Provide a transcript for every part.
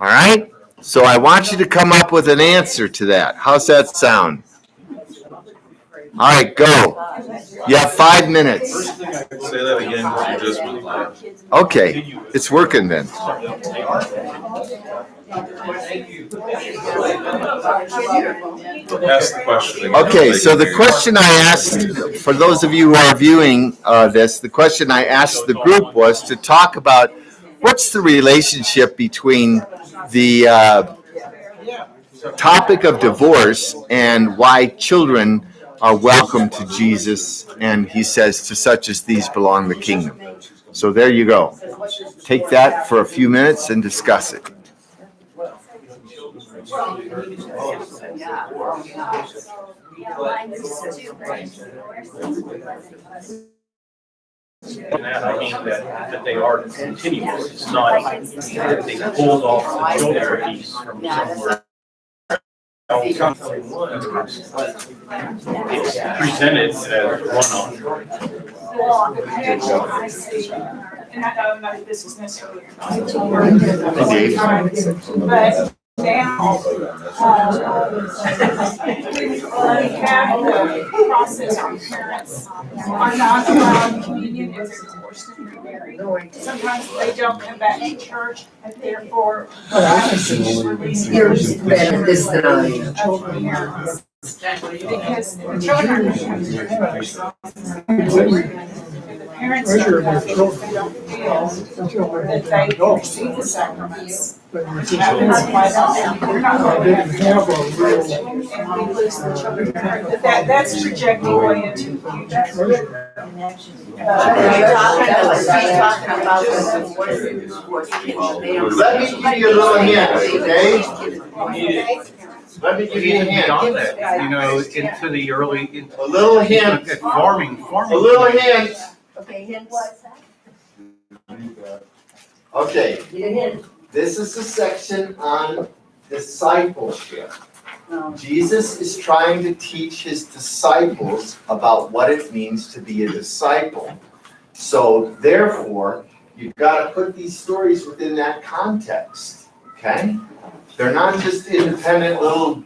All right? So I want you to come up with an answer to that. How's that sound? All right, go. You have 5 minutes. Say that again. Just was loud. Okay, it's working then. Ask the question again. Okay, so the question I asked, for those of you who are viewing this, the question I asked the group was to talk about what's the relationship between the topic of divorce and why children are welcome to Jesus, and he says, to such as these belong the kingdom. So there you go. Take that for a few minutes and discuss it. And that I mean that they are continuous. It's not that they pulled off the children piece from somewhere. It's presented as one-on. And I don't know if this is necessarily but now we have the process where parents are not allowed communion if they're divorced and remarried. Sometimes they don't come back to church, and therefore Yours better this time. because the children the parents don't feel that they receive the sacraments. And we lose the children. That's projecting way into the future. Let me give you a little hint, okay? Let me give you a hint. Beyond that, into the early. A little hint. Farming. A little hint. Okay, hints. Okay, Get a hint. this is the section on discipleship. Jesus is trying to teach his disciples about what it means to be a disciple. So therefore, you've got to put these stories within that context, okay? They're not just independent little,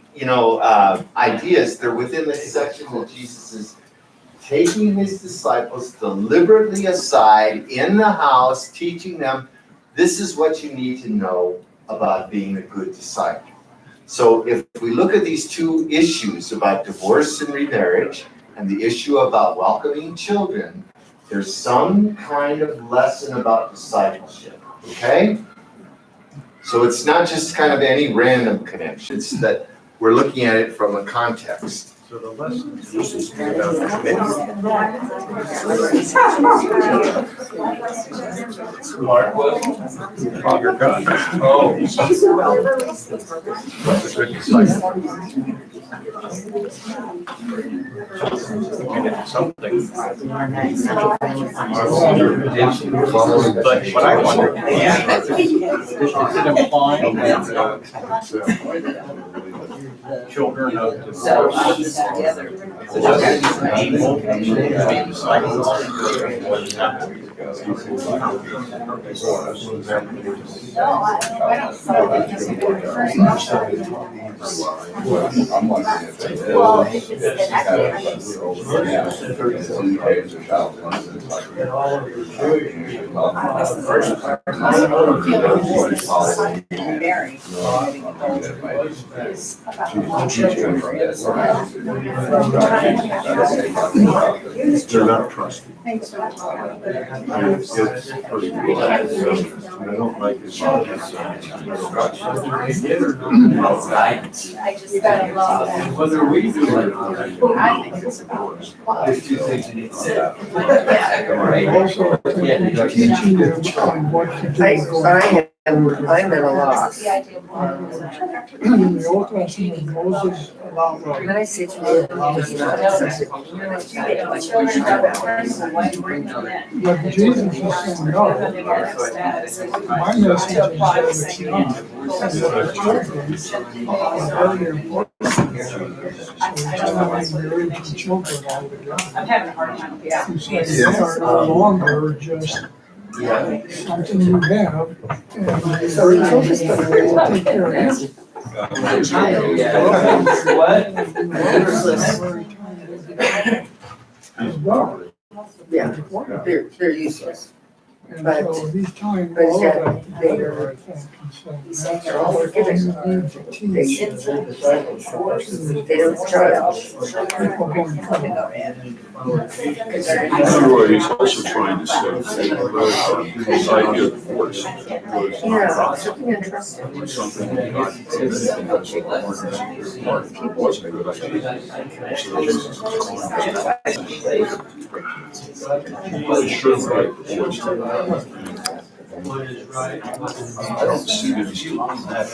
ideas. They're within the section that Jesus is taking his disciples deliberately aside in the house, teaching them, this is what you need to know about being a good disciple. So if we look at these two issues about divorce and remarriage and the issue about welcoming children, there's some kind of lesson about discipleship, okay? So it's not just kind of any random connection, it's that we're looking at it from a context. So the lesson is about smart. Your God. Oh. What's a good disciple? Something. But what I wonder is it implying that children of divorce able to be disciples? They're not trusting. I don't like his whether we do it or not. I think it's about. There's two things you need to say. Also, teaching them what to do. I'm at a loss. In the Old Testament, Moses allowed. When I say to you, it's not accessible. But Jesus is saying no. My message is that it's not. And that the children are very important. So it's not marriage and children all together. I'm having a hard time. He said they are no longer just something you have, and So he told us that we'll take care of him. Yeah, they're useless. And But- so he's telling but all of yet that they together, are- I think, and so They're all forgiving. that's what you need to teach They don't charge. people going forward. Leroy is also trying to say this idea of force was Yeah, something interesting. something that God wasn't a good idea. So Jesus is calling sure right force. I don't see that he's doing that.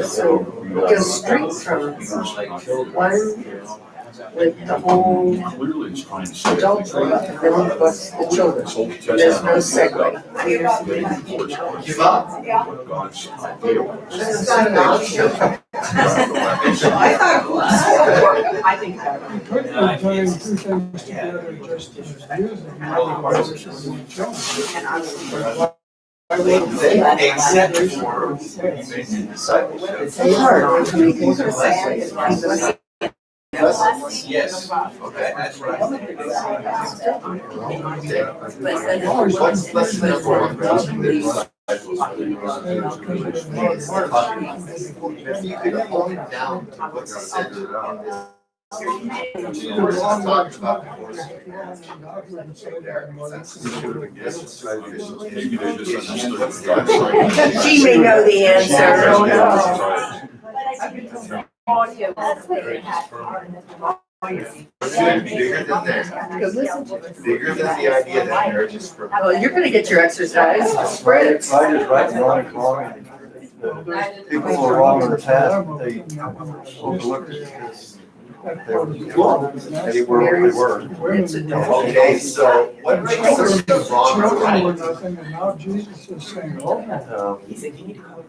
So go straight from one with the whole Clearly it's trying to say. adultery and then plus the children. This Old There's no Testament segue. Give up? God's idea. That's not an option. I think that. You could be tying two things together just as using Except for discipleship. It's hard to make things Yes, okay, that's right. What's lesson number one? If you could hone it down to what's centered in this. We're not talking about divorce. Maybe they just understood what God's trying. She may know the answer. Bigger than that. Bigger than the idea that marriage is for. Well, you're gonna get your exercise. Spread it. Right is right and wrong is wrong. People who are wrong in the past, they overlooked it because they were what they were. It's a dog. Okay, so what makes us do wrong or right? Nothing, and now Jesus is saying, oh, Uh,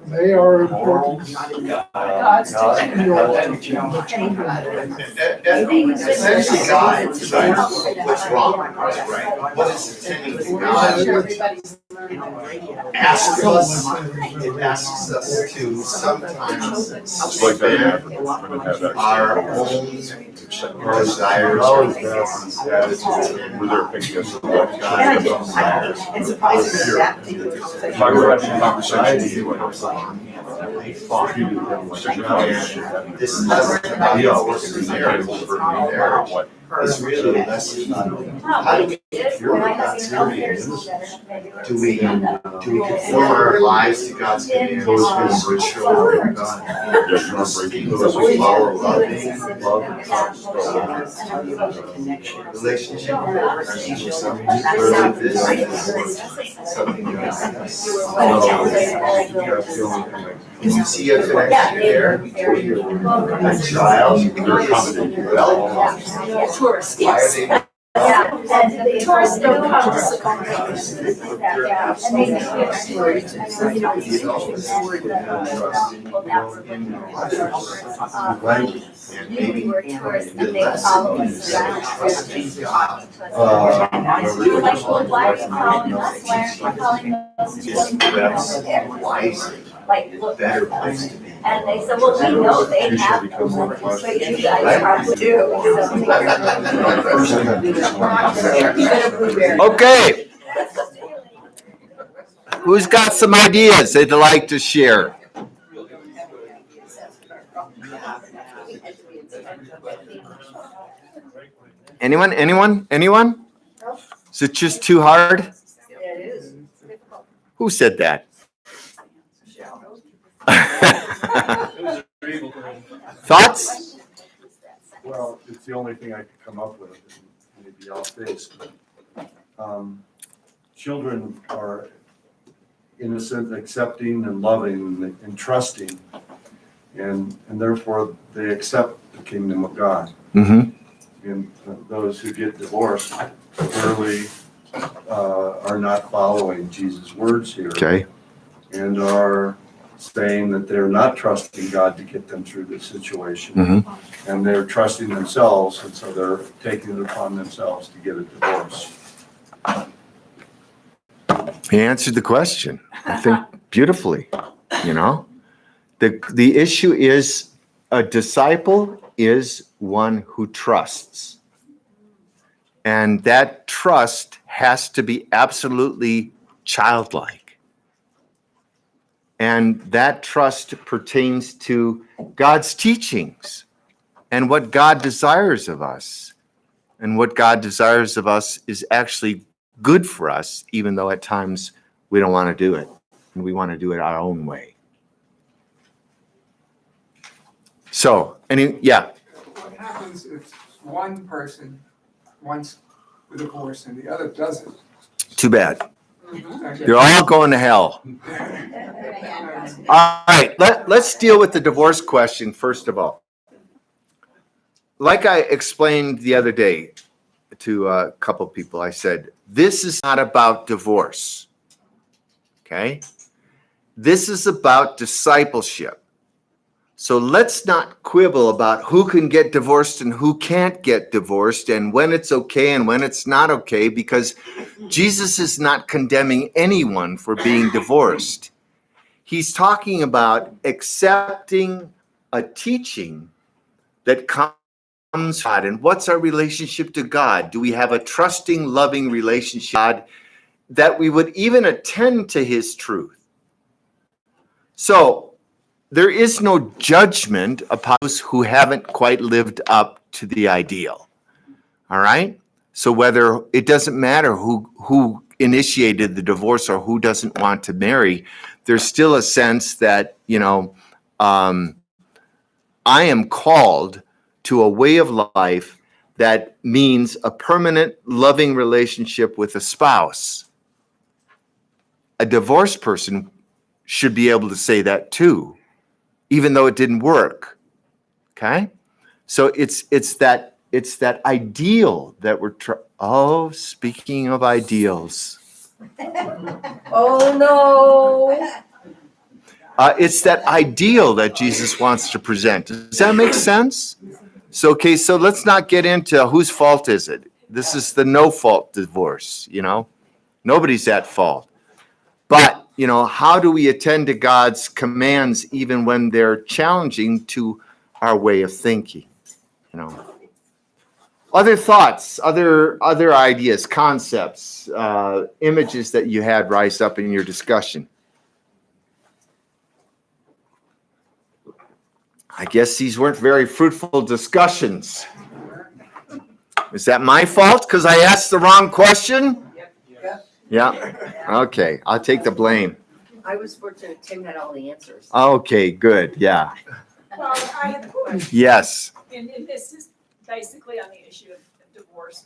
they are important. God's teaching. Essentially, God decides what's wrong and what's right. What is intended to God asks us, it asks us to sometimes It's like that in suspend Africa. We're gonna have that. our own desires or attitudes We're there picking us up. And surprisingly, that Talk about the conversation. this lesson about divorce and marriage is really a lesson on how do we conform to God's commands? Do we conform our lives to God's commands as we're children of God? Those with our loving relationship. This is something else. Do you see a connection there? A child is welcome. tourists, Why are yes. they? Tourists don't come to And maybe the lesson is trusting God. Is perhaps wisely a better place to be. And they said, well, we know they have, but you guys probably do. Okay, who's got some ideas they'd like to share? Anyone? Is it just too hard? Who said that? Thoughts? Well, it's the only thing I could come up with, maybe off base. Children are innocent, accepting and loving and trusting, and therefore they accept the kingdom of God. Mm-hmm. And those who get divorced clearly are not following Jesus' words here. Okay. And are saying that they're not trusting God to get them through this situation. Mm-hmm. And they're trusting themselves, and so they're taking it upon themselves to get a divorce. He answered the question, I think, beautifully, you know? The issue is a disciple is one who trusts. And that trust has to be absolutely childlike. And that trust pertains to God's teachings and what God desires of us. And what God desires of us is actually good for us, even though at times we don't want to do it. And we want to do it our own way. So, yeah. What happens if one person wants the divorce and the other doesn't? Too bad. Okay. They're all going to hell. All right, let's deal with the divorce question first of all. Like I explained the other day to a couple people, I said, this is not about divorce, okay? This is about discipleship. So let's not quibble about who can get divorced and who can't get divorced and when it's okay and when it's not okay, because Jesus is not condemning anyone for being divorced. He's talking about accepting a teaching that comes from God. And what's our relationship to God? Do we have a trusting, loving relationship to God that we would even attend to his truth? So there is no judgment upon those who haven't quite lived up to the ideal. All right? So whether it doesn't matter who initiated the divorce or who doesn't want to marry, there's still a sense that, I am called to a way of life that means a permanent, loving relationship with a spouse. A divorced person should be able to say that too, even though it didn't work. Okay? So it's that ideal that we're speaking of ideals. Oh, no. It's that ideal that Jesus wants to present. Does that make sense? So let's not get into whose fault is it. This is the no-fault divorce, Nobody's at fault. But, how do we attend to God's commands even when they're challenging to our way of thinking, Other thoughts, other ideas, concepts, images that you had rise up in your discussion? I guess these weren't very fruitful discussions. Is that my fault because I asked the wrong question? Yeah. Okay, I'll take the blame. I was fortunate Tim had all the answers. Okay, good. Yeah. Well, I have a question. Yes. And this is basically on the issue of divorce.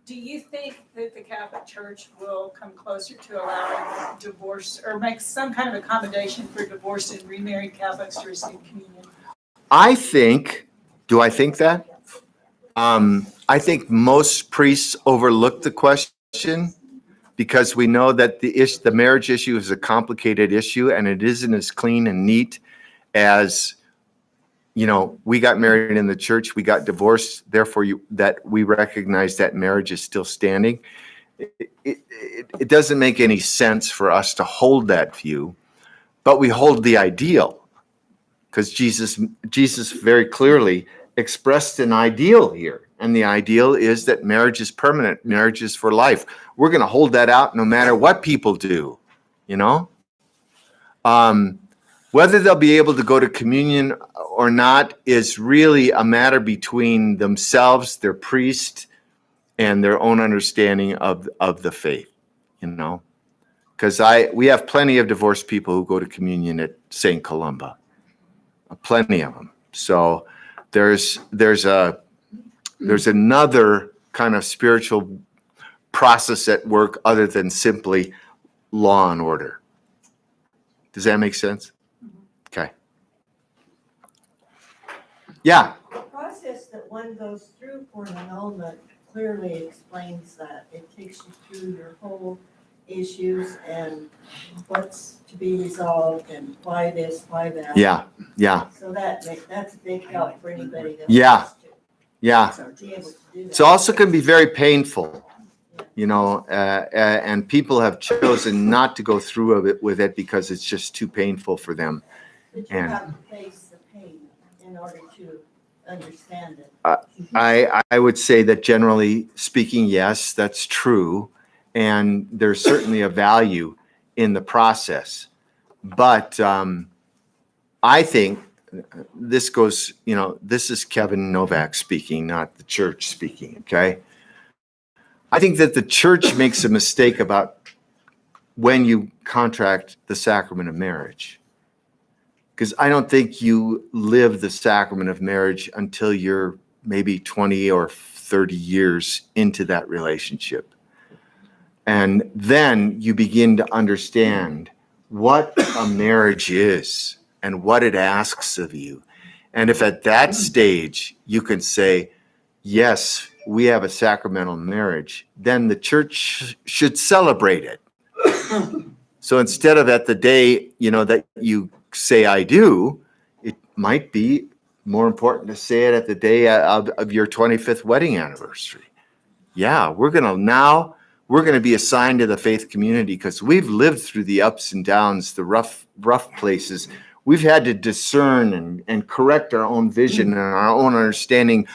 Do you think that the Catholic Church will come closer to allowing divorce or make some kind of accommodation for divorced and remarried Catholics to receive communion? Do I think that? I think most priests overlook the question because we know that the marriage issue is a complicated issue and it isn't as clean and neat as, we got married in the church, we got divorced, therefore that we recognize that marriage is still standing. It doesn't make any sense for us to hold that view, but we hold the ideal. Because Jesus very clearly expressed an ideal here. And the ideal is that marriage is permanent. Marriage is for life. We're going to hold that out no matter what people do, Whether they'll be able to go to communion or not is really a matter between themselves, their priest, and their own understanding of the faith, Because we have plenty of divorced people who go to communion at St. Columba. Plenty of them. So there's another kind of spiritual process at work other than simply law and order. Does that make sense? Okay. Yeah. The process that one goes through for an annulment clearly explains that. It takes you through your whole issues and what's to be resolved and why this, why that. Yeah. So that's a big help for anybody that Yeah. wants to. Yeah. So be able to do that. It's also can be very painful. and people have chosen not to go through with it because it's just too painful for them. But you And- have to face the pain in order to understand it. I would say that generally speaking, yes, that's true. And there's certainly a value in the process. But I think this goes, this is Kevin Novak speaking, not the church speaking, okay? I think that the church makes a mistake about when you contract the sacrament of marriage. Because I don't think you live the sacrament of marriage until you're maybe 20 or 30 years into that relationship. And then you begin to understand what a marriage is and what it asks of you. And if at that stage you can say, yes, we have a sacramental marriage, then the church should celebrate it. So instead of at the day, that you say I do, it might be more important to say it at the day of your 25th wedding anniversary. Yeah, we're going to be assigned to the faith community because we've lived through the ups and downs, the rough places. We've had to discern and correct our own vision and our own understanding,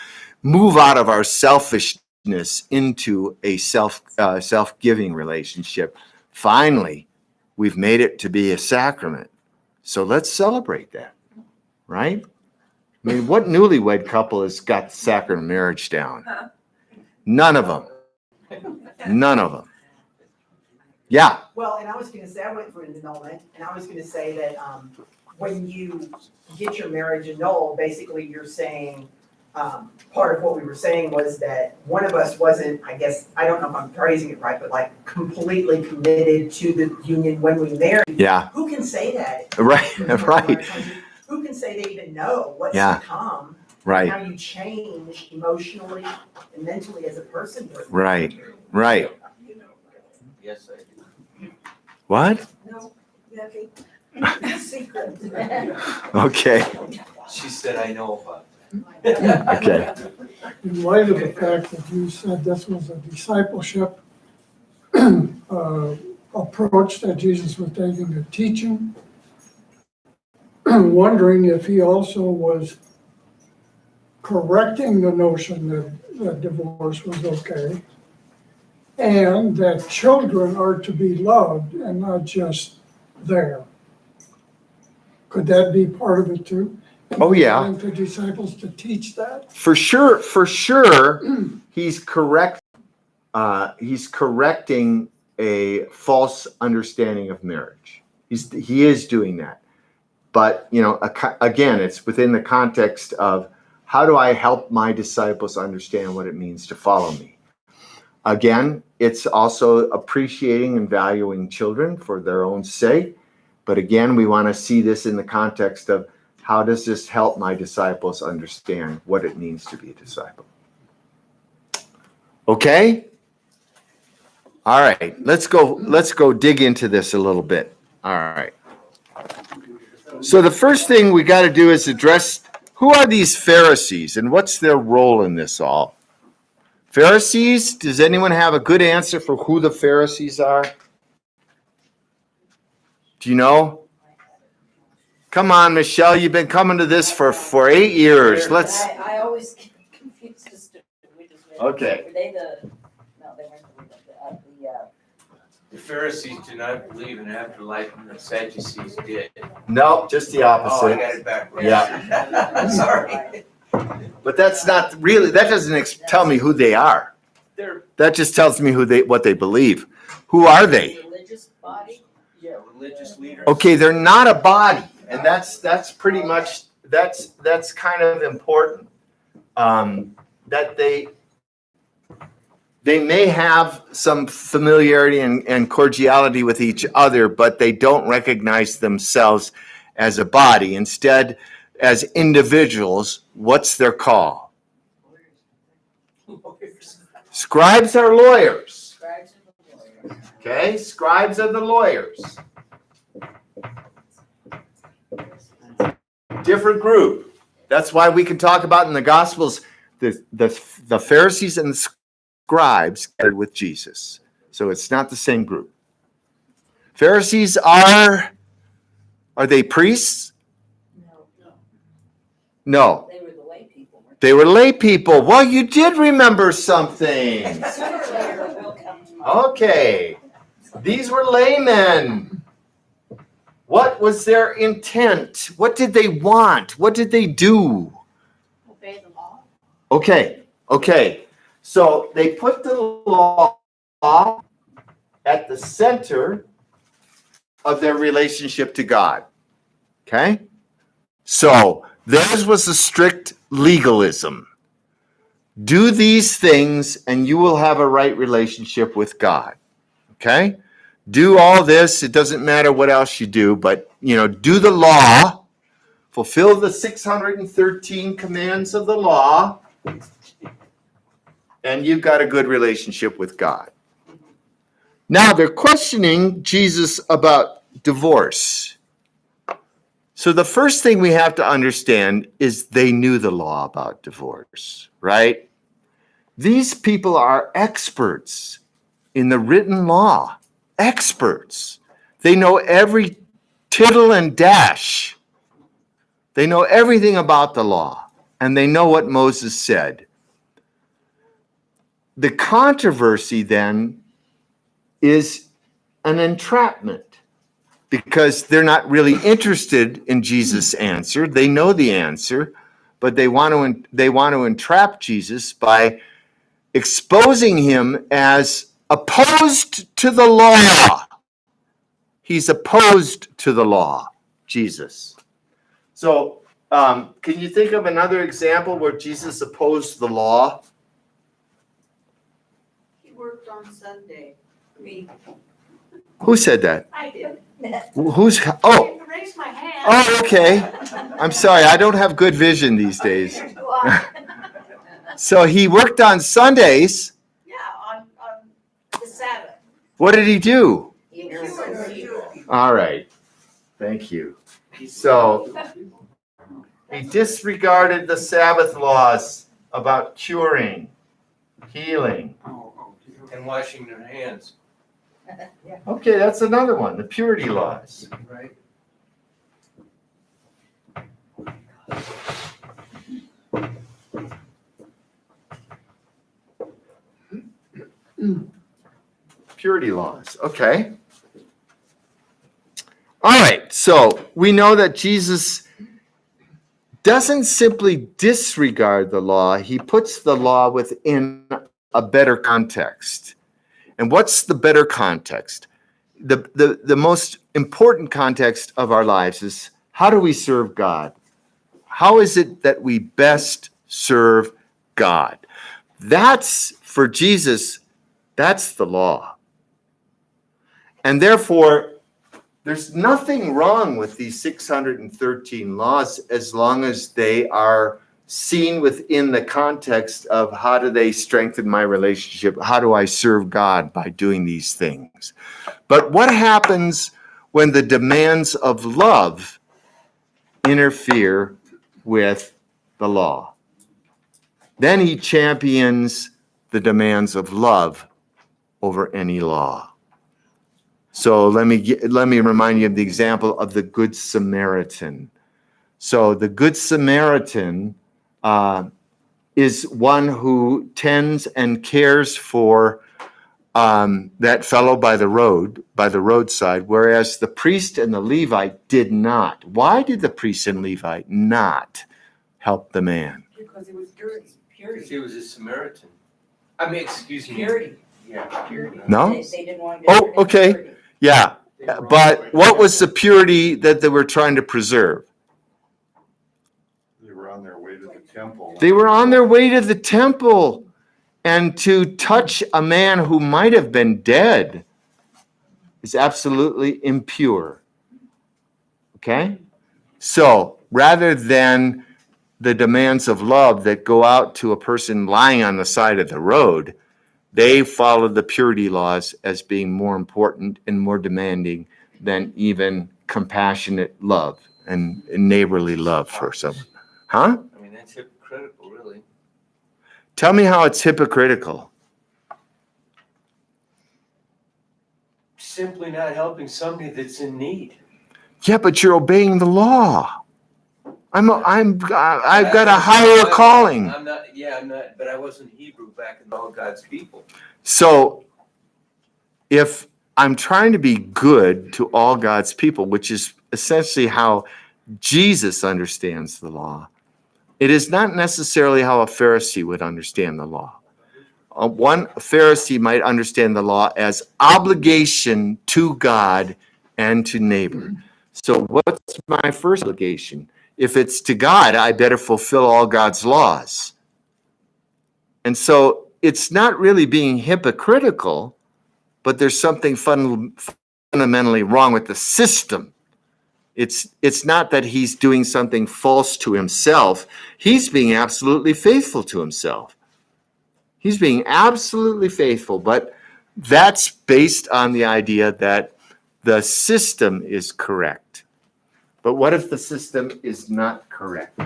move out of our selfishness into a self-giving relationship. Finally, we've made it to be a sacrament. So let's celebrate that, right? I mean, what newlywed couple has got the sacrament of marriage down? None of them. None of them. Yeah. Well, and I was gonna say, I went for an annulment, and I was gonna say that, when you get your marriage annulled, basically you're saying, part of what we were saying was that one of us wasn't, I guess, I don't know if I'm phrasing it right, but like completely committed to the union when we married. Yeah. Who can say that? Right. Right. Who can say they even know what's Yeah. to come? Right. How you change emotionally and mentally as a person. Right. Right. Yes, I do. What? No, okay. Secret. Okay. She said, I know about that. Okay. In light of the fact that you said this was a discipleship approach that Jesus was taking to teaching, wondering if he also was correcting the notion that divorce was okay, and that children are to be loved and not just there. Could that be part of it too? Oh, yeah. Wanting the disciples to teach that? For sure, he's correct. He's correcting a false understanding of marriage. He is doing that. But, again, it's within the context of how do I help my disciples understand what it means to follow me? Again, it's also appreciating and valuing children for their own sake. But again, we want to see this in the context of how does this help my disciples understand what it means to be a disciple? Okay? All right, let's go dig into this a little bit. All right. So the first thing we got to do is address who are these Pharisees and what's their role in this all? Pharisees, does anyone have a good answer for who the Pharisees are? Do you know? Come on, Michelle, you've been coming to this for 8 years. Let's. I always get confused as to which is which. Okay. Were they no, they weren't The Pharisees do not believe in afterlife, and the Sadducees did. No, just the Oh, I opposite. got it backwards. Yeah. Sorry. But that's not really, that doesn't tell me who they are. They're, That just tells me what they believe. Who are they? religious body? yeah, religious leaders. Okay, they're not a body, and that's pretty much, that's kind of important. That they may have some familiarity and cordiality with each other, but they don't recognize themselves as a body. Instead, as individuals, what's their call? Scribes are lawyers. Scribes and the lawyers. Okay, scribes are the lawyers. Different group. That's why we can talk about in the Gospels the Pharisees and the scribes gathered with Jesus. So it's not the same group. Pharisees are they priests? No. They were the lay people. They were lay people. Well, you did remember something. Okay. These were laymen. What was their intent? What did they want? What did they do? Obey the law. Okay. So they put the law at the center of their relationship to God. Okay? So theirs was a strict legalism. Do these things and you will have a right relationship with God. Okay? Do all this. It doesn't matter what else you do, but, do the law, fulfill the 613 commands of the law, and you've got a good relationship with God. Now they're questioning Jesus about divorce. So the first thing we have to understand is they knew the law about divorce, right? These people are experts in the written law. Experts. They know every tittle and dash. They know everything about the law, and they know what Moses said. The controversy then is an entrapment, because they're not really interested in Jesus' answer. They know the answer, but they want to entrap Jesus by exposing him as opposed to the law. He's opposed to the law, Jesus. So, can you think of another example where Jesus opposed the law? He worked on Sunday. Who said that? I did. Who's? Oh, Raise my hand. oh, okay. I'm sorry, I don't have good vision these days. So he worked on Sundays. Yeah, on the Sabbath. What did he do? He cured people. All right. Thank you. So he disregarded the Sabbath laws about curing, healing. And washing their hands. Okay, that's another one, the purity laws. Right. Purity laws. Okay. All right. So we know that Jesus doesn't simply disregard the law. He puts the law within a better context. And what's the better context? The most important context of our lives is, how do we serve God? How is it that we best serve God? That's, for Jesus, that's the law. And therefore, there's nothing wrong with these 613 laws as long as they are seen within the context of, how do they strengthen my relationship? How do I serve God by doing these things? But what happens when the demands of love interfere with the law? Then he champions the demands of love over any law. So let me remind you of the example of the Good Samaritan. So the Good Samaritan is one who tends and cares for that fellow by the roadside, whereas the priest and the Levite did not. Why did the priest and Levite not help the man? Because it was dirty. Because he was a Samaritan. I mean, excuse me. Purity. Yeah. Purity. No? They didn't want to get Oh, okay. Yeah, but what was the purity that they were trying to preserve? They were on their way to the temple. They were on their way to the temple, and to touch a man who might have been dead is absolutely impure. Okay? So rather than the demands of love that go out to a person lying on the side of the road, they followed the purity laws as being more important and more demanding than even compassionate love and neighborly love for someone. Huh? I mean, that's hypocritical, really. Tell me how it's hypocritical. simply not helping somebody that's in need. Yeah, but you're obeying the law. I've got a higher calling. I'm not, but I wasn't Hebrew back in all God's people. So if I'm trying to be good to all God's people, which is essentially how Jesus understands the law, it is not necessarily how a Pharisee would understand the law. One Pharisee might understand the law as obligation to God and to neighbor. So what's my first obligation? If it's to God, I better fulfill all God's laws. And so it's not really being hypocritical, but there's something fundamentally wrong with the system. It's not that he's doing something false to himself. He's being absolutely faithful to himself. He's being absolutely faithful, but that's based on the idea that the system is correct. But what if the system is not correct?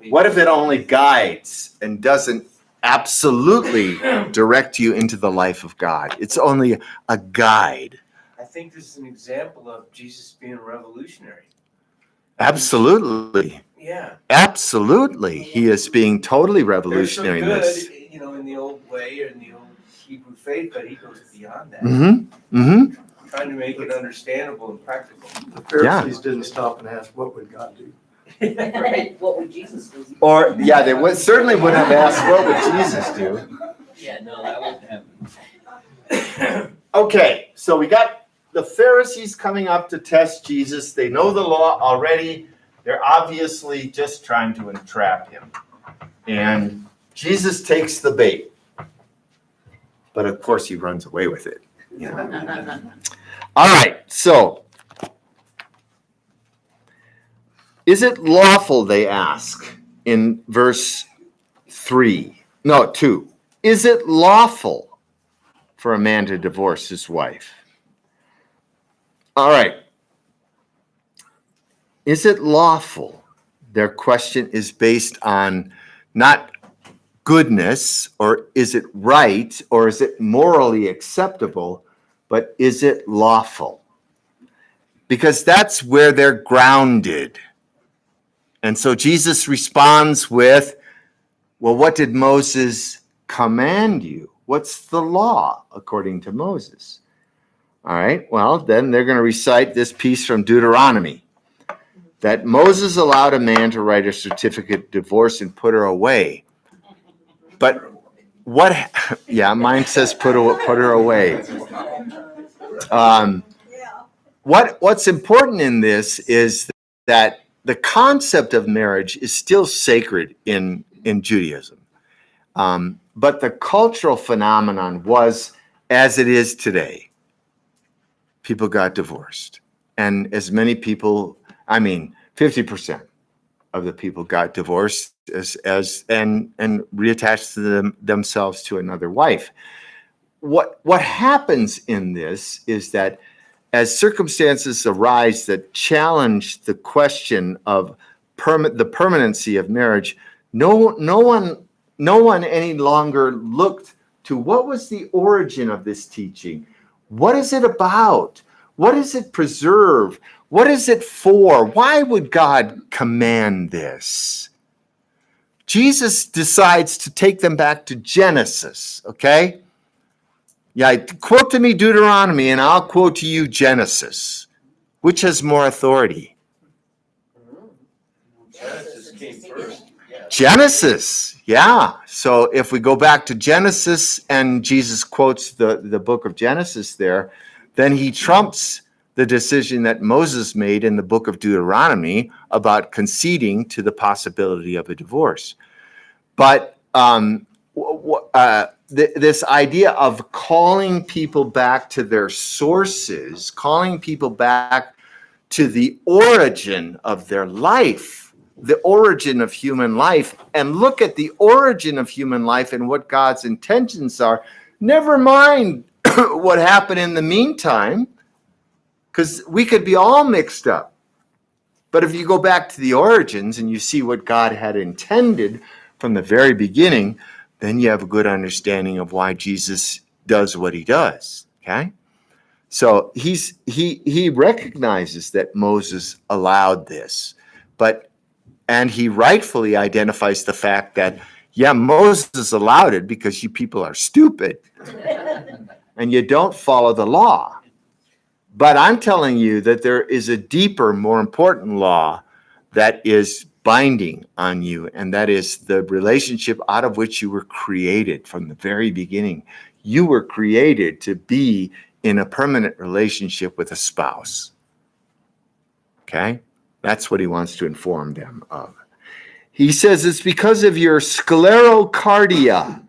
What if it only guides and doesn't absolutely direct you into the life of God? It's only a guide. I think this is an example of Jesus being a revolutionary. Absolutely. Yeah. Absolutely. He is being totally revolutionary in There's this. some good, in the old way or in the old Hebrew faith, but he goes beyond that. Mm-hmm. Mm-hmm. Trying to make it understandable and practical. The Pharisees didn't stop and ask, what would God do? Right, what would Jesus do? Or, yeah, they certainly wouldn't have asked, what would Jesus do? Yeah, no, that wouldn't happen. Okay, so we got the Pharisees coming up to test Jesus. They know the law already. They're obviously just trying to entrap him. And Jesus takes the bait. But of course he runs away with it. You know. All right, so is it lawful, they ask in verse 2. Is it lawful for a man to divorce his wife? All right. Is it lawful? Their question is based on not goodness, or is it right, or is it morally acceptable, but is it lawful? Because that's where they're grounded. And so Jesus responds with, well, what did Moses command you? What's the law according to Moses? All right, well, then they're going to recite this piece from Deuteronomy, that Moses allowed a man to write a certificate of divorce and put her away. But mine says put her away. What's important in this is that the concept of marriage is still sacred in Judaism. But the cultural phenomenon was as it is today. People got divorced. And as many people, 50% of the people got divorced and reattached themselves to another wife. What happens in this is that as circumstances arise that challenge the question of the permanency of marriage, no one any longer looked to what was the origin of this teaching. What is it about? What does it preserve? What is it for? Why would God command this? Jesus decides to take them back to Genesis, okay? Yeah, quote to me Deuteronomy, and I'll quote to you Genesis. Which has more authority? Genesis came first. Yeah. Genesis, yeah. So if we go back to Genesis and Jesus quotes the book of Genesis there, then he trumps the decision that Moses made in the book of Deuteronomy about conceding to the possibility of a divorce. But this idea of calling people back to their sources, calling people back to the origin of their life, the origin of human life, and look at the origin of human life and what God's intentions are, never mind what happened in the meantime, because we could be all mixed up. But if you go back to the origins and you see what God had intended from the very beginning, then you have a good understanding of why Jesus does what he does. Okay? So he recognizes that Moses allowed this, and he rightfully identifies the fact that, yeah, Moses allowed it because you people are stupid and you don't follow the law. But I'm telling you that there is a deeper, more important law that is binding on you, and that is the relationship out of which you were created from the very beginning. You were created to be in a permanent relationship with a spouse. Okay? That's what he wants to inform them of. He says it's because of your sclerocardia.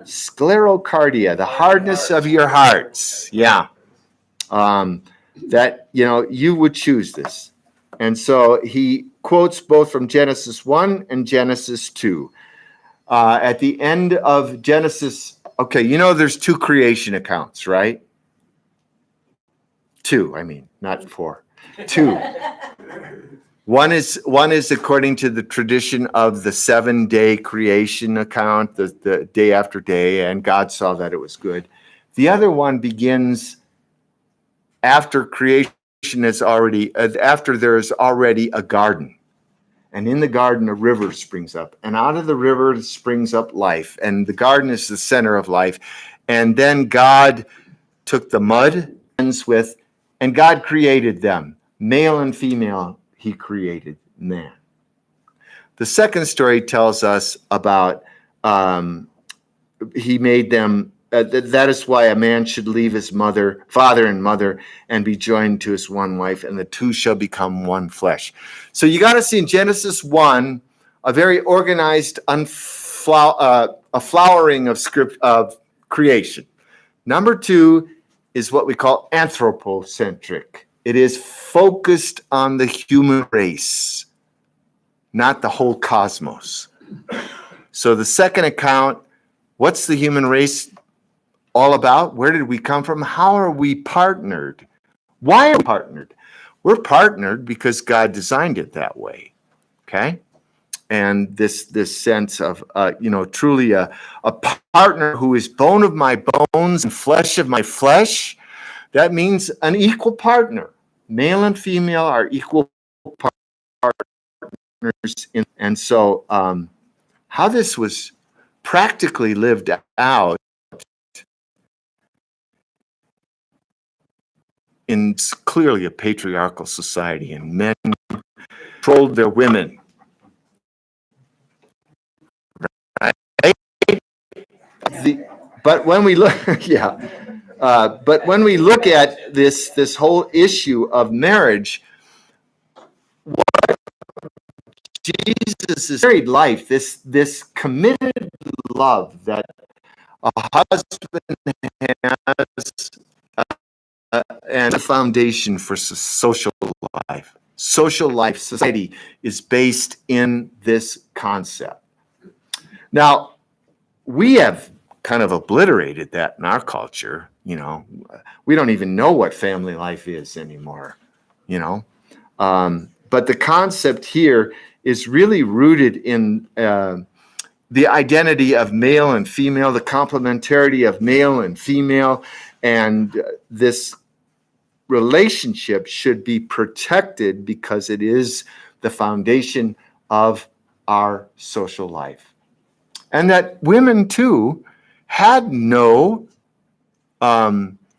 Sclerocardia, the hardness of your hearts. Yeah. That, you would choose this. And so he quotes both from Genesis 1 and Genesis 2. At the end of Genesis, okay, there's 2 creation accounts, right? 2, not 4. 2. One is according to the tradition of the 7-day creation account, the day after day, and God saw that it was good. The other one begins after creation after there is already a garden. And in the garden, a river springs up. And out of the river springs up life. And the garden is the center of life. And then God took the mud, and God created them. Male and female, he created man. The second story tells us about he made them. That is why a man should leave his father and mother, and be joined to his one wife, and the two shall become one flesh. So you got to see in Genesis 1 a very organized a flowering of creation. Number 2 is what we call anthropocentric. It is focused on the human race, not the whole cosmos. So the second account, what's the human race all about? Where did we come from? How are we partnered? Why are we partnered? We're partnered because God designed it that way. Okay? And this sense of, truly a partner who is bone of my bones and flesh of my flesh, that means an equal partner. Male and female are equal partners. And so how this was practically lived out in clearly a patriarchal society, and men controlled their women. Right? But when we look, but when we look at this whole issue of marriage, what Jesus' married life, this committed love that a husband has, and a foundation for social life. Social life, society is based in this concept. Now, we have kind of obliterated that in our culture. We don't even know what family life is anymore. But the concept here is really rooted in the identity of male and female, the complementarity of male and female, and this relationship should be protected because it is the foundation of our social life. And that women, too, had no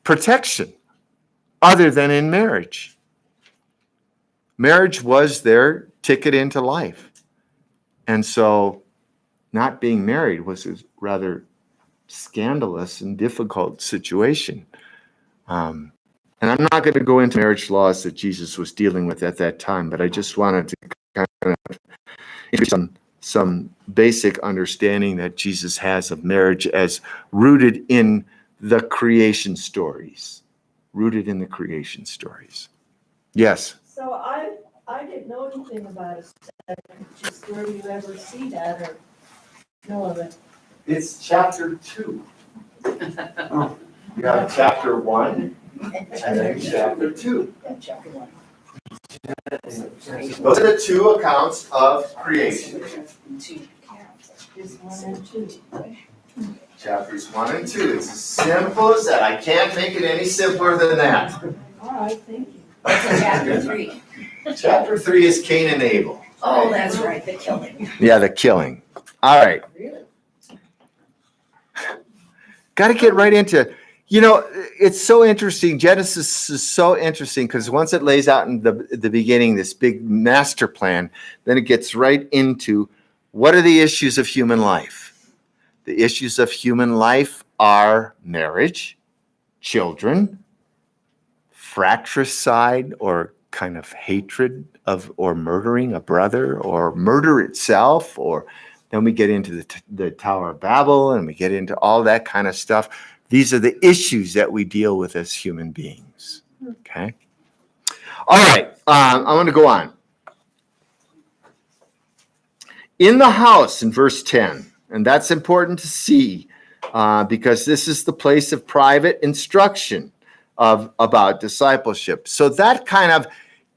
protection other than in marriage. Marriage was their ticket into life. And so not being married was a rather scandalous and difficult situation. And I'm not going to go into marriage laws that Jesus was dealing with at that time, but I just wanted to kind of introduce some basic understanding that Jesus has of marriage as rooted in the creation stories. Rooted in the creation stories. Yes? So I didn't know anything about a just where do you ever see that or know of it? It's chapter 2. You have chapter 1 and then chapter 2. Chapter 1. Those are the 2 accounts of creation. Just 1 and 2. Chapters 1 and 2. It's as simple as that. I can't make it any simpler than that. All right, thank you. What's in chapter 3? Chapter 3 is Cain and Abel. Oh, that's right, the killing. Yeah, the killing. All right. Really? Got to get right into, it's so interesting. Genesis is so interesting because once it lays out in the beginning, this big master plan, then it gets right into what are the issues of human life? The issues of human life are marriage, children, fratricide or kind of hatred of or murdering a brother or murder itself, or then we get into the Tower of Babel and we get into all that kind of stuff. These are the issues that we deal with as human beings. Okay. All right. I want to go on. In the house in verse 10, and that's important to see because this is the place of private instruction about discipleship. So that kind of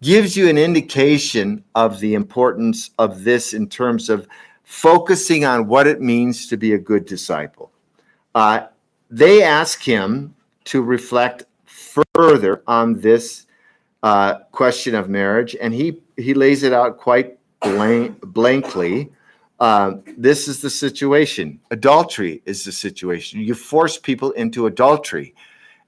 gives you an indication of the importance of this in terms of focusing on what it means to be a good disciple. They ask him to reflect further on this question of marriage, and he lays it out quite blankly. This is the situation. Adultery is the situation. You force people into adultery.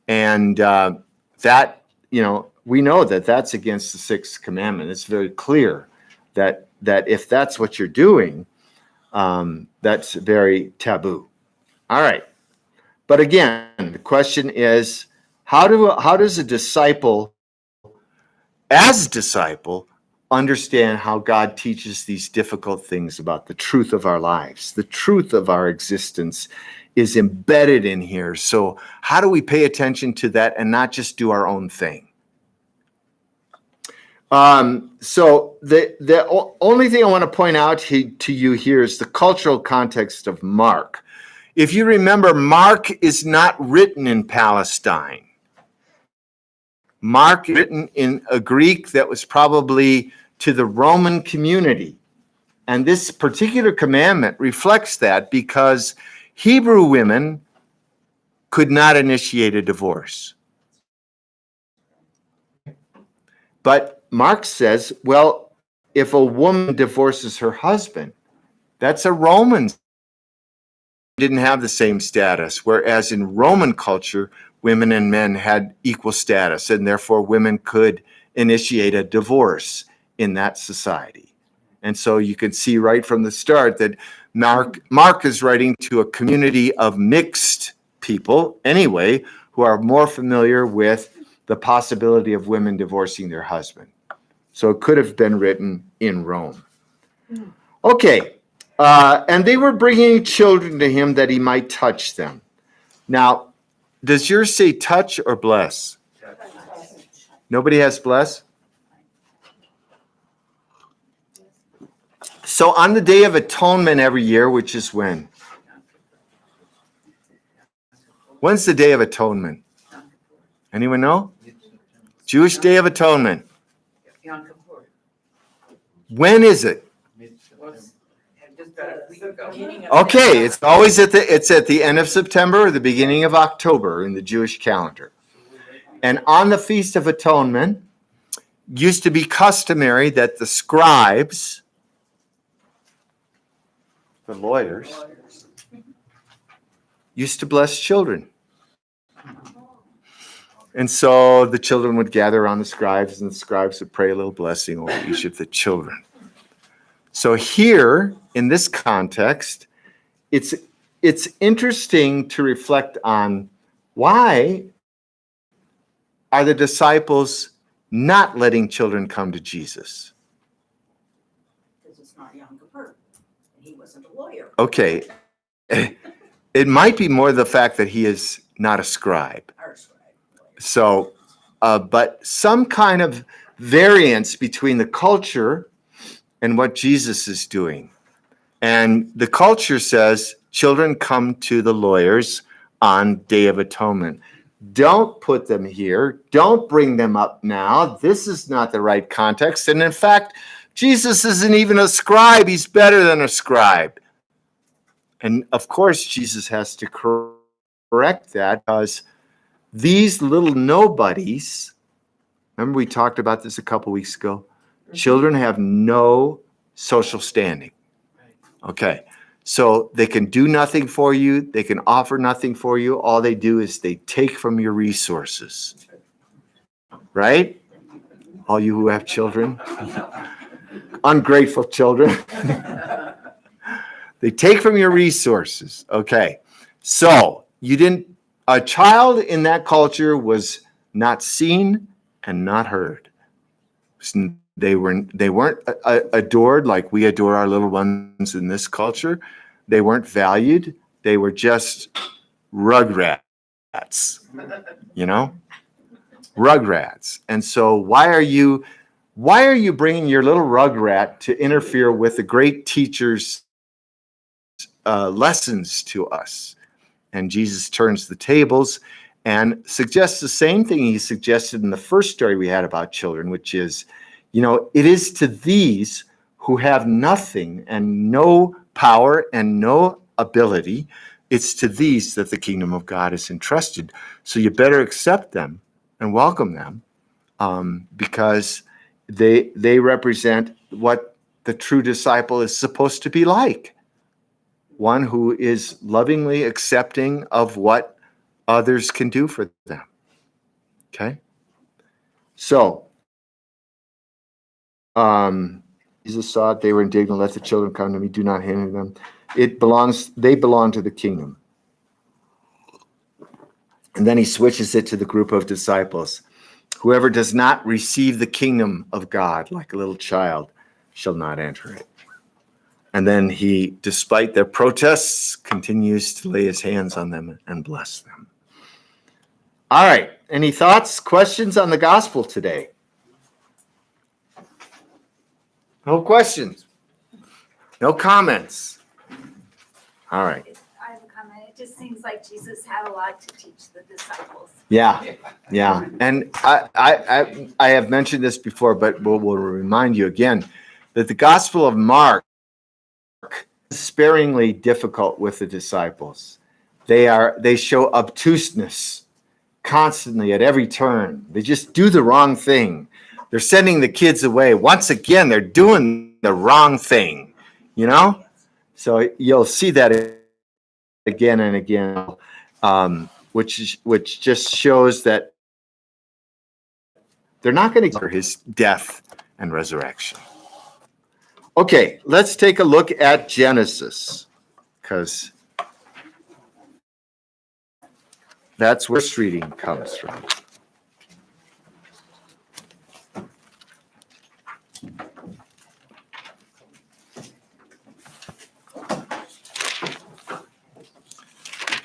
And that, we know that that's against the sixth commandment. It's very clear that if that's what you're doing, that's very taboo. All right. But again, the question is, how does a disciple, as a disciple, understand how God teaches these difficult things about the truth of our lives? The truth of our existence is embedded in here. So how do we pay attention to that and not just do our own thing? So the only thing I want to point out to you here is the cultural context of Mark. If you remember, Mark is not written in Palestine. Mark is written in a Greek that was probably to the Roman community. And this particular commandment reflects that because Hebrew women could not initiate a divorce. But Mark says, well, if a woman divorces her husband, that's a Roman. Didn't have the same status, whereas in Roman culture, women and men had equal status, and therefore women could initiate a divorce in that society. And so you can see right from the start that Mark is writing to a community of mixed people, anyway, who are more familiar with the possibility of women divorcing their husband. So it could have been written in Rome. Okay. And they were bringing children to him that he might touch them. Now, does yours say touch or bless? Nobody has bless? So on the Day of Atonement every year, which is when? When's the Day of Atonement? Anyone know? Jewish Day of Atonement. When is it? Okay, it's always at the end of September or the beginning of October in the Jewish calendar. And on the Feast of Atonement, used to be customary that the scribes, the lawyers, used to bless children. And so the children would gather around the scribes, and the scribes would pray a little blessing over each of the children. So here, in this context, it's interesting to reflect on why are the disciples not letting children come to Jesus? Because it's not Yom Kippur, and he wasn't a lawyer. Okay. It might be more the fact that he is not a scribe. So, but some kind of variance between the culture and what Jesus is doing. And the culture says children come to the lawyers on Day of Atonement. Don't put them here. Don't bring them up now. This is not the right context. And in fact, Jesus isn't even a scribe. He's better than a scribe. And of course, Jesus has to correct that because these little nobodies, remember we talked about this a couple weeks ago? Children have no social standing. Okay, so they can do nothing for you. They can offer nothing for you. All they do is they take from your resources. Right? All you who have children, ungrateful children. They take from your resources. Okay, so a child in that culture was not seen and not heard. They weren't adored like we adore our little ones in this culture. They weren't valued. They were just rugrats, rugrats. And so why are you bringing your little rugrat to interfere with the great teacher's lessons to us? And Jesus turns the tables and suggests the same thing he suggested in the first story we had about children, which is, it is to these who have nothing and no power and no ability, it's to these that the kingdom of God is entrusted. So you better accept them and welcome them, because they represent what the true disciple is supposed to be like. One who is lovingly accepting of what others can do for them. Okay? So, Jesus saw it, they were indignant, let the children come to me, do not hinder them. They belong to the kingdom. And then he switches it to the group of disciples. Whoever does not receive the kingdom of God like a little child shall not enter it. And then he, despite their protests, continues to lay his hands on them and bless them. All right. Any thoughts, questions on the gospel today? No questions? No comments? All right. I have a comment. It just seems like Jesus had a lot to teach the disciples. Yeah. And I have mentioned this before, but we'll remind you again that the Gospel of Mark is sparingly difficult with the disciples. They show obtuseness constantly at every turn. They just do the wrong thing. They're sending the kids away. Once again, they're doing the wrong thing, So you'll see that again and again, which just shows that they're not going to for his death and resurrection. Okay, let's take a look at Genesis, because that's where this reading comes from.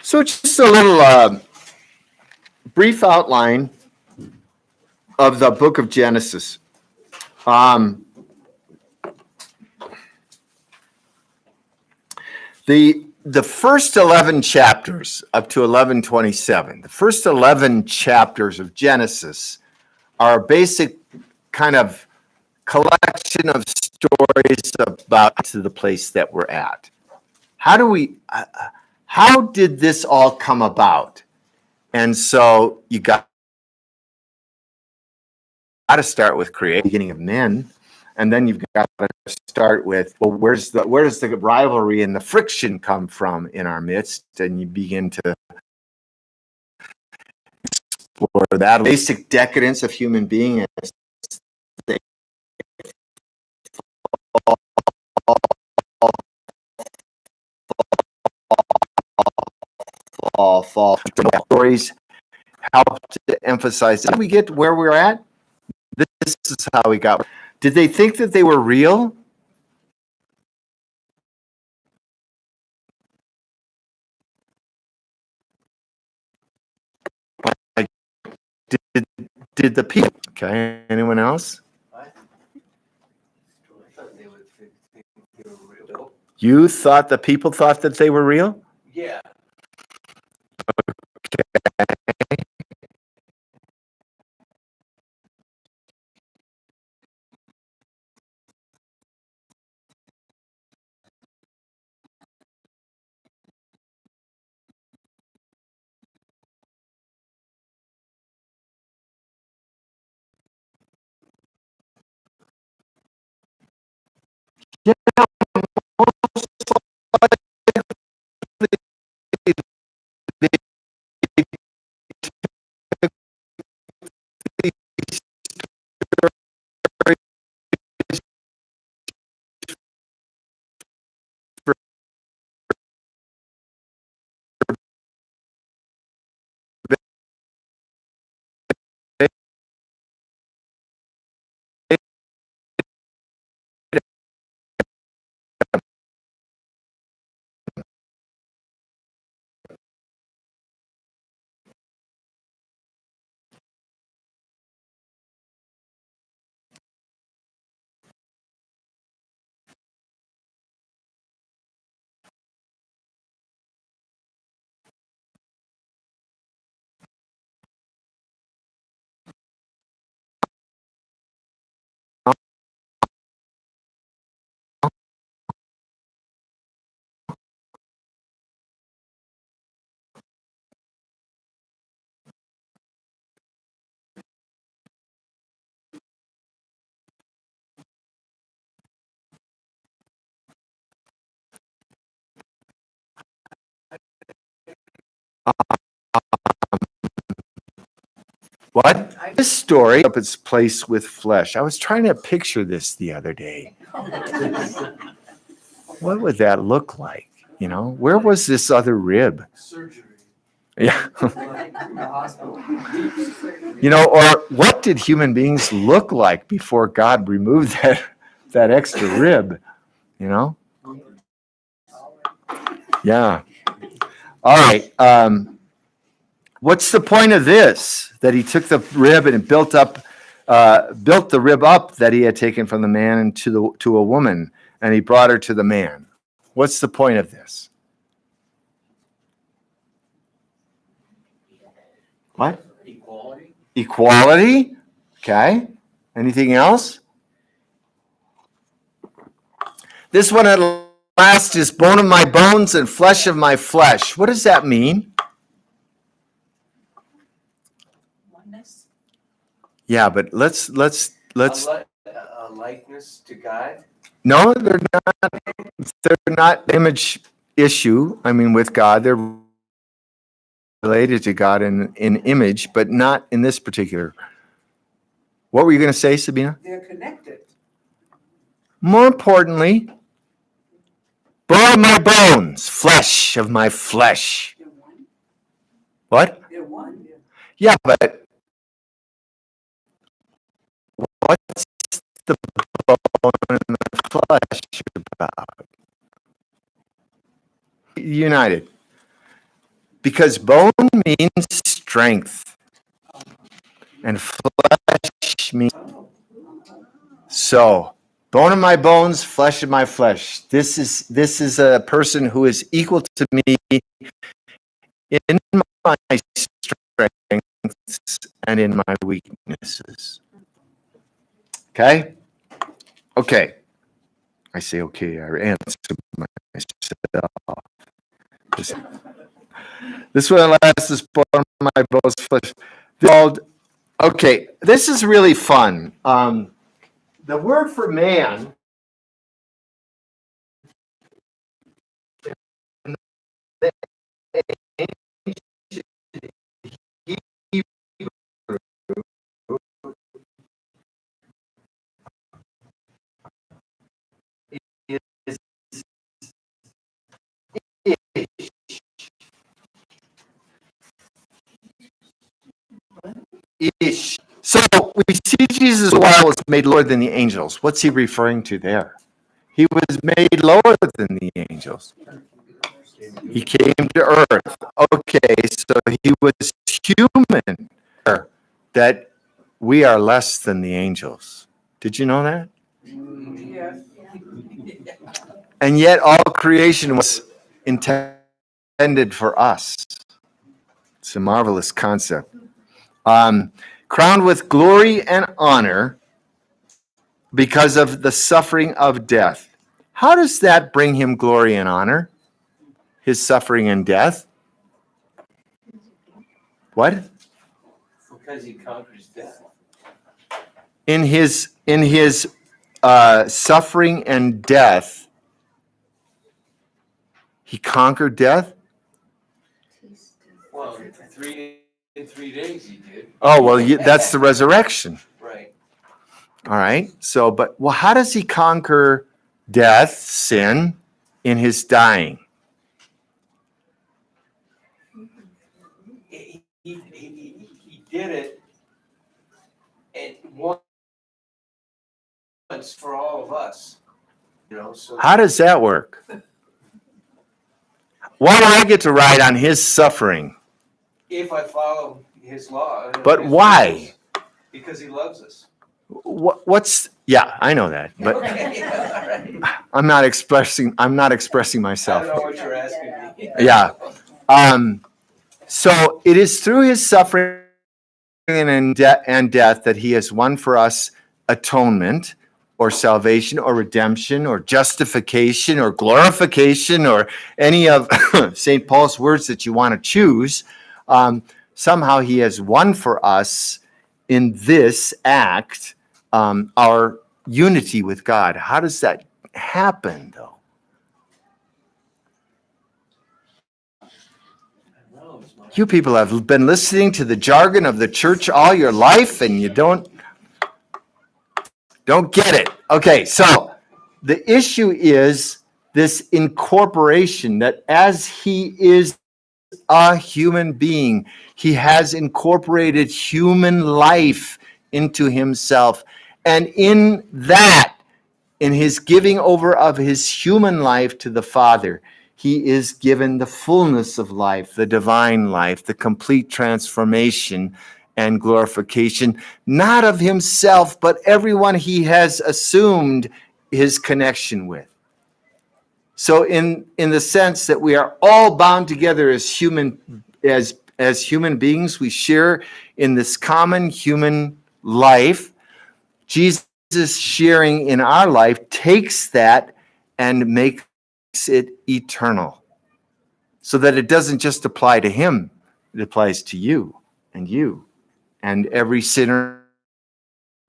So just a little brief outline of the book of Genesis. The first 11 chapters up to 11:27, the first 11 chapters of Genesis are a basic kind of collection of stories about to the place that we're at. How did this all come about? And so you got to start with creation, beginning of men, and then you've got to start with, well, where does the rivalry and the friction come from in our midst? And you begin to explore that basic decadence of human being as they fall. Stories help to emphasize. How did we get where we're at? This is how we got. Did they think that they were real? Like, did the people? Okay, anyone else? You thought the people thought that they were real? Yeah. What? This story up its place with flesh. I was trying to picture this the other day. What would that look like? You know, where was this other rib? Surgery. Yeah. In the hospital. You know, or what did human beings look like before God removed that extra rib? You know? Yeah. All right. What's the point of this? That he took the rib and built the rib up that he had taken from the man and to a woman, and he brought her to the man. What's the point of this? What? Equality. Equality? Okay. Anything else? This one at last is bone of my bones and flesh of my flesh. What does that mean? Oneness. Yeah, but let's. A likeness to God. No, they're not image issue. I mean, with God, they're related to God in image, but not in this particular. What were you going to say, Sabina? They're connected. More importantly, bone of my bones, flesh of my flesh. They're one. What? They're one. Yeah, but what's the bone and the flesh about? United. Because bone means strength, and flesh means so. Bone of my bones, flesh of my flesh. This is a person who is equal to me in my strengths and in my weaknesses. Okay? Okay. I say okay. I answer myself. This one last is bone of my bones, flesh. Called. Okay, this is really fun. The word for man ish. So we see Jesus while was made lower than the angels. What's he referring to there? He was made lower than the angels. He came to earth. Okay, so he was human. That we are less than the angels. Did you know that? Yes. And yet all creation was intended for us. It's a marvelous concept. Crowned with glory and honor because of the suffering of death. How does that bring him glory and honor? His suffering and death? What? Because he conquers death. In his suffering and death, he conquered death? Well, in 3 days he did. Oh, well, that's the resurrection. Right. All right. So, well, how does he conquer death, sin, in his dying? He did it and once for all of us. You know, so How does that work? Why do I get to ride on his suffering? if I follow his law. But his why? rules, because he loves us. Yeah, I know that, but Okay, all right. I'm not expressing I myself. don't know what you're asking me. Yeah. So it is through his suffering and death that he has won for us atonement or salvation or redemption or justification or glorification or any of St. Paul's words that you want to choose. Somehow he has won for us in this act our unity with God. How does that happen, though? No, it's my You people have been listening to the jargon of the church all your life and you don't get it. Okay, so the issue is this incorporation that as he is a human being, he has incorporated human life into himself. And in that, in his giving over of his human life to the Father, he is given the fullness of life, the divine life, the complete transformation and glorification, not of himself, but everyone he has assumed his connection with. So in the sense that we are all bound together as human beings, we share in this common human life. Jesus sharing in our life takes that and makes it eternal, so that it doesn't just apply to him, it applies to you and every sinner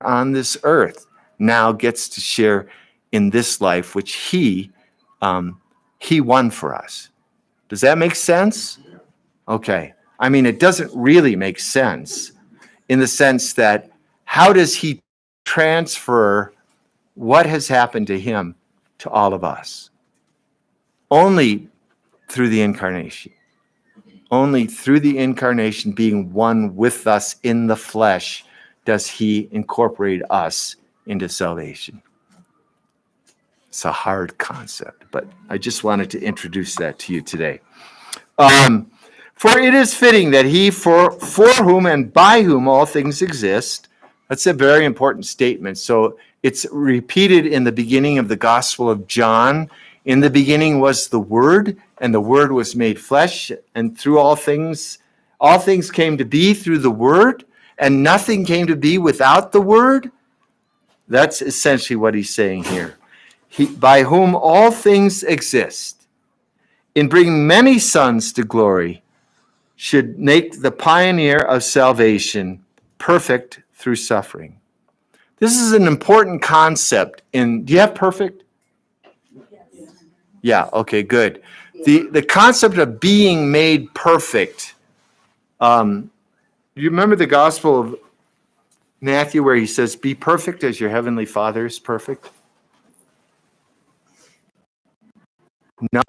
on this earth now gets to share in this life which he won for us. Does that make sense? Okay. I mean, it doesn't really make sense in the sense that how does he transfer what has happened to him to all of us? Only through the incarnation. Only through the incarnation, being one with us in the flesh, does he incorporate us into salvation. It's a hard concept, but I just wanted to introduce that to you today. For it is fitting that he, for whom and by whom all things exist. That's a very important statement. So it's repeated in the beginning of the Gospel of John. In the beginning was the Word, and the Word was made flesh, and through all things came to be through the Word, and nothing came to be without the Word. That's essentially what he's saying here. By whom all things exist, in bringing many sons to glory, should make the pioneer of salvation perfect through suffering. This is an important concept. Do you have perfect? Yeah, okay, good. The concept of being made perfect. You remember the Gospel of Matthew where he says, be perfect as your heavenly Father is perfect? No?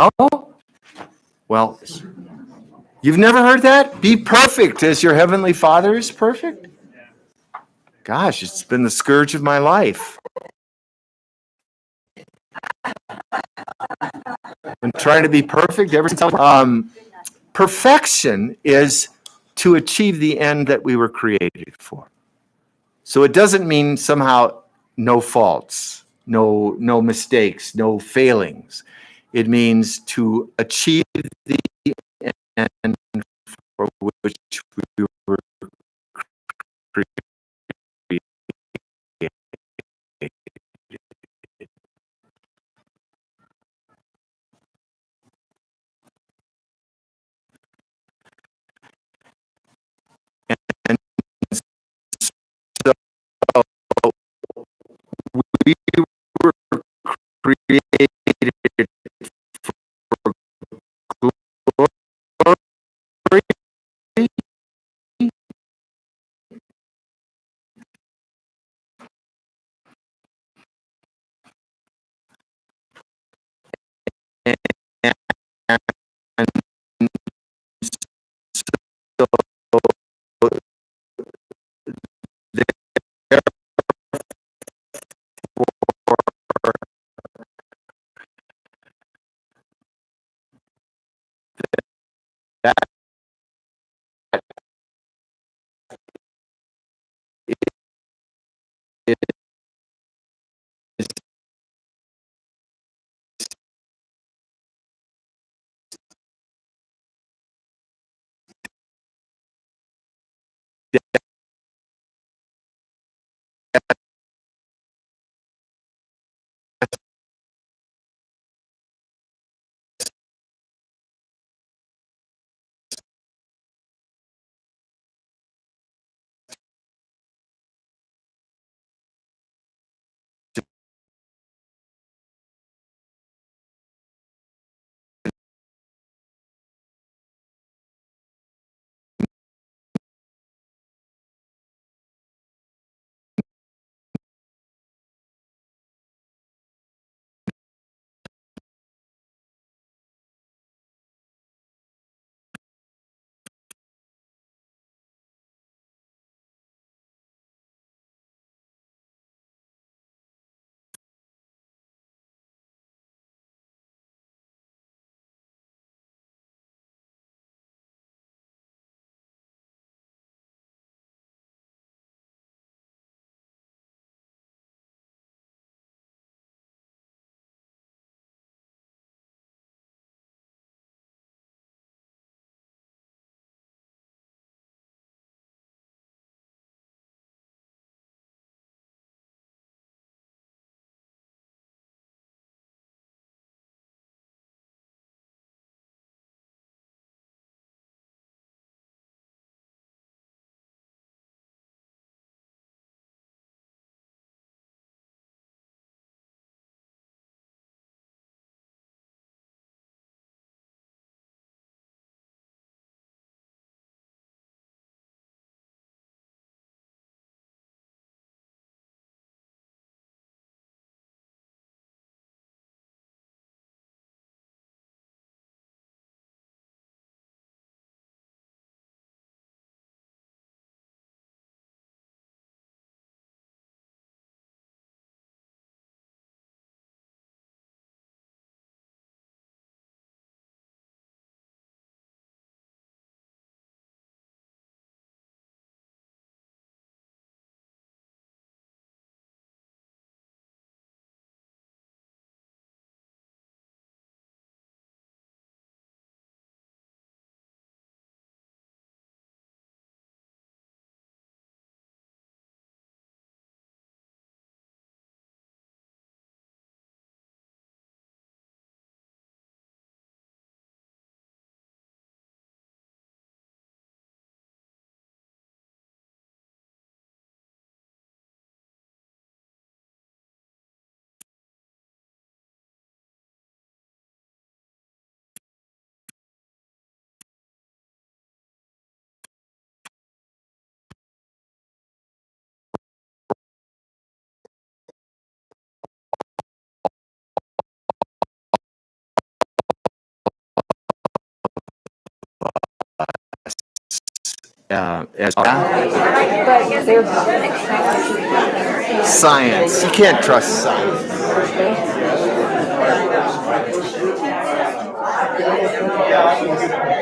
Well, you've never heard that? Be perfect as your heavenly Father is perfect? Gosh, it's been the scourge of my life. I'm trying to be perfect ever since perfection is to achieve the end that we were created for. So it doesn't mean somehow no faults, no mistakes, no failings. It means to achieve the end for which we were created. And so we were created for glory. And so that as science. You can't trust science. Yeah.